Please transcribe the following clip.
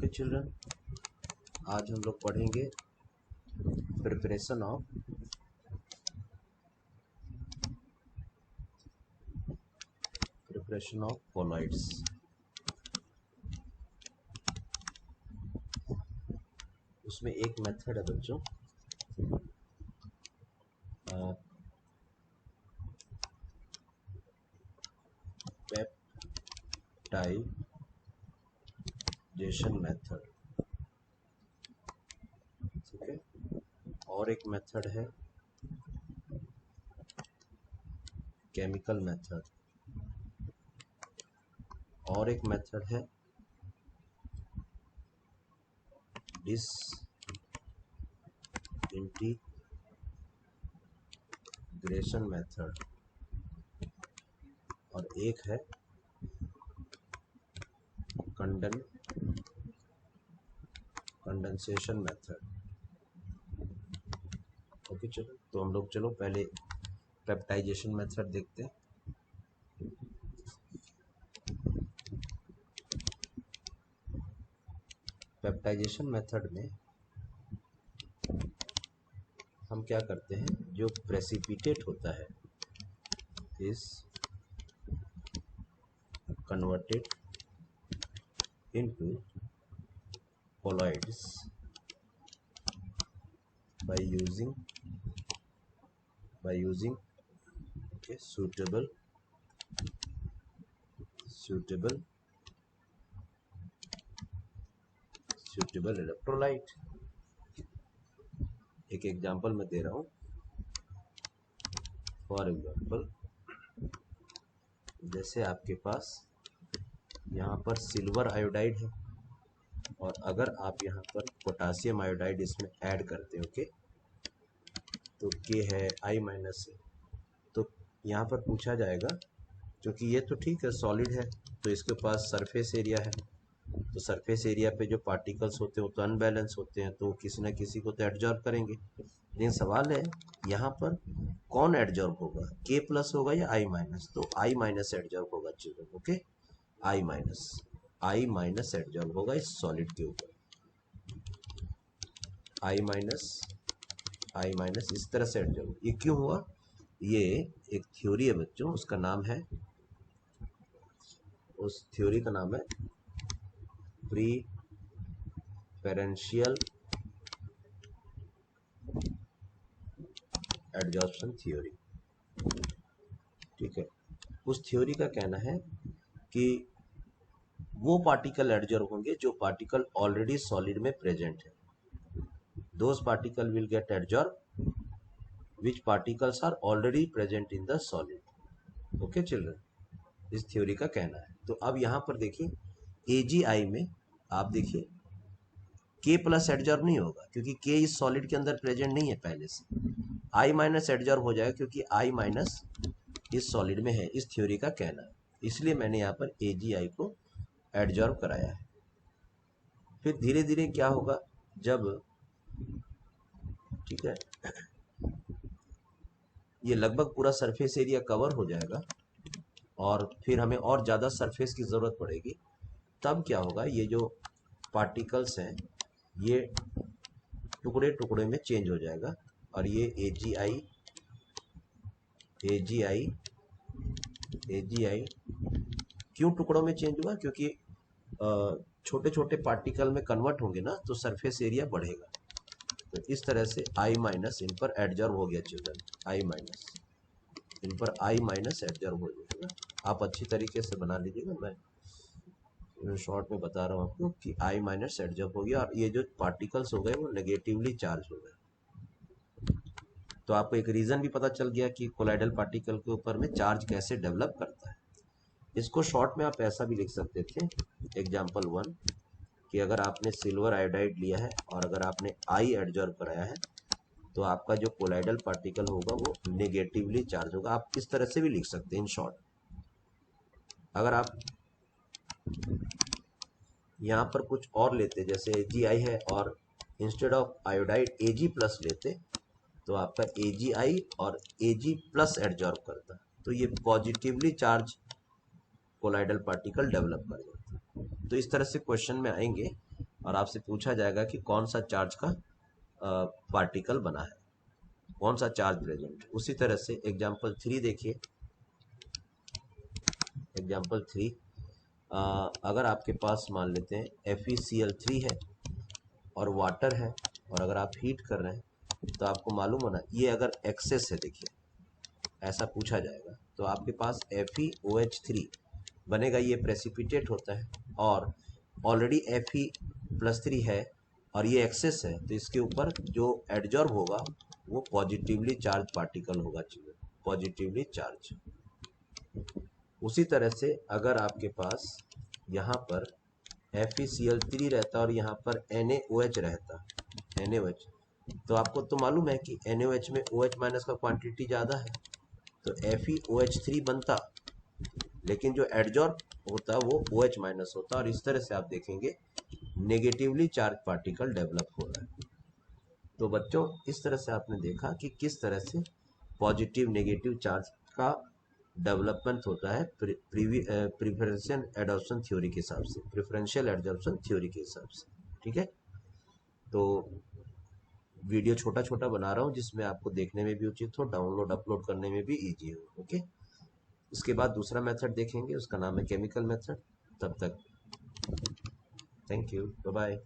Children, आज हम लोग पढ़ेंगे प्रिपरेशन ऑफ कोलॉइड्स। उसमें एक मेथड है बच्चों, पेप्टाइजेशन मेथड, ठीक है। और एक मेथड है केमिकल मेथड, और एक मेथड है डिसइंटीग्रेशन मेथड, और एक है कंडेंसेशन मेथड। ओके चलो, तो हम लोग चलो पहले पेप्टाइजेशन मेथड देखते हैं। पेप्टाइजेशन मेथड में हम क्या करते हैं, जो प्रेसिपिटेट होता है is converted into colloids by using okay, suitable electrolyte। एक एग्जांपल मैं दे रहा हूँ। फॉर एग्जांपल, जैसे आपके पास यहाँ पर सिल्वर आयोडाइड है, और अगर आप यहाँ पर पोटासियम आयोडाइड इसमें ऐड करते हो, ओके, तो के है I- है, तो यहाँ पर पूछा जाएगा, क्योंकि ये तो ठीक है सॉलिड है, तो इसके पास सरफेस एरिया है, तो सरफेस एरिया पे जो पार्टिकल्स होते हैं वो तो अनबैलेंस होते हैं, तो किसी ना किसी को तो एडजॉर्ब करेंगे। लेकिन सवाल है यहाँ पर कौन एडजॉर्ब होगा, के प्लस होगा या I-, तो I- एडजॉर्ब होगा चिल्ड्रन। ओके, I- एडजॉर्ब होगा इस सॉलिड के ऊपर। I- इस तरह से एडजॉर्ब। ये क्यों हुआ, ये एक थ्योरी है बच्चों, उसका नाम है, उस थ्योरी का नाम है प्रीफरेंशियल एडजॉर्प्शन थ्योरी, ठीक है। उस थ्योरी का कहना है कि वो पार्टिकल एडजॉर्ब होंगे जो पार्टिकल ऑलरेडी सॉलिड में प्रेजेंट है। Those particle will get adsorb which particles are already present in the solid. Okay children, इस थ्योरी का कहना है। तो अब यहाँ पर देखिए AgI में आप देखिए K प्लस एडजॉर्ब नहीं होगा, क्योंकि K इस सॉलिड के अंदर प्रेजेंट नहीं है पहले से। I- एडजॉर्ब हो जाएगा, क्योंकि I- इस सॉलिड में है, इस थ्योरी का कहना है। इसलिए मैंने यहाँ पर AgI को एडजॉर्ब कराया है। फिर धीरे धीरे क्या होगा, जब, ठीक है, ये लगभग पूरा सरफेस एरिया कवर हो जाएगा और फिर हमें और ज़्यादा सरफेस की ज़रूरत पड़ेगी, तब क्या होगा, ये जो पार्टिकल्स हैं ये टुकड़े टुकड़े में चेंज हो जाएगा, और ये AgI क्यों टुकड़ों में चेंज हुआ, क्योंकि छोटे छोटे पार्टिकल में कन्वर्ट होंगे ना, तो सरफेस एरिया बढ़ेगा। तो इस तरह से I- इन पर एडजॉर्ब हो गया चिल्ड्रन, I- इन पर I- एडजॉर्ब हो जाएगा। आप अच्छी तरीके से बना लीजिएगा, मैं शॉर्ट में बता रहा हूँ आपको कि I- एडजॉर्ब हो गया, और ये जो पार्टिकल्स हो गए वो नेगेटिवली चार्ज हो गए। तो आपको एक रीज़न भी पता चल गया कि कोलाइडल पार्टिकल के ऊपर में चार्ज कैसे डेवलप करता है। इसको शॉर्ट में आप ऐसा भी लिख सकते थे, एग्जाम्पल 1, कि अगर आपने सिल्वर आयोडाइड लिया है और अगर आपने I एडजॉर्ब कराया है, तो आपका जो कोलाइडल पार्टिकल होगा वो नेगेटिवली चार्ज होगा। आप इस तरह से भी लिख सकते हैं इन शॉर्ट। अगर आप यहाँ पर कुछ और लेते, जैसे AgI है और instead of iodide Ag plus लेते, तो आपका AgI और Ag प्लस एडजॉर्ब करता, तो ये positively charge colloidal particle develop कर जाता। तो इस तरह से क्वेश्चन में आएंगे और आपसे पूछा जाएगा कि कौन सा चार्ज का पार्टिकल बना है, कौन सा चार्ज प्रेजेंट। उसी तरह से एग्जाम्पल 3 देखिए। एग्जाम्पल 3, अगर आपके पास मान लेते हैं FeCl3 है और वाटर है, और अगर आप हीट कर रहे हैं तो आपको मालूम होना, ये अगर एक्सेस है, देखिए ऐसा पूछा जाएगा तो आपके पास FeOH3 बनेगा, ये प्रेसिपिटेट होता है, और ऑलरेडी Fe+3 है और ये एक्सेस है, तो इसके ऊपर जो एडजॉर्ब होगा वो पॉजिटिवली चार्ज पार्टिकल होगा, पॉजिटिवली चार्ज। उसी तरह से अगर आपके पास यहाँ पर FeCl3 रहता और यहाँ पर NaOH रहता, NaOH, तो आपको तो मालूम है कि NaOH में OH माइनस का क्वांटिटी ज़्यादा है, तो FeOH3 बनता, लेकिन जो एडजॉर्ब होता वो OH माइनस होता, और इस तरह से आप देखेंगे नेगेटिवली चार्ज पार्टिकल डेवलप हो रहा है। तो बच्चों, इस तरह से आपने देखा कि किस तरह से पॉजिटिव नेगेटिव चार्ज का डेवलपमेंट होता है प्रिफरेंशियल एडॉप्शन थ्योरी के हिसाब से, प्रिफरेंशियल एडॉप्शन थ्योरी के हिसाब से। ठीक है, तो वीडियो छोटा छोटा बना रहा हूँ जिसमें आपको देखने में भी उचित हो, डाउनलोड अपलोड करने में भी इजी हो। ओके, इसके बाद दूसरा मेथड देखेंगे, उसका नाम है केमिकल मेथड। तब तक थैंक यू, बाय बाय।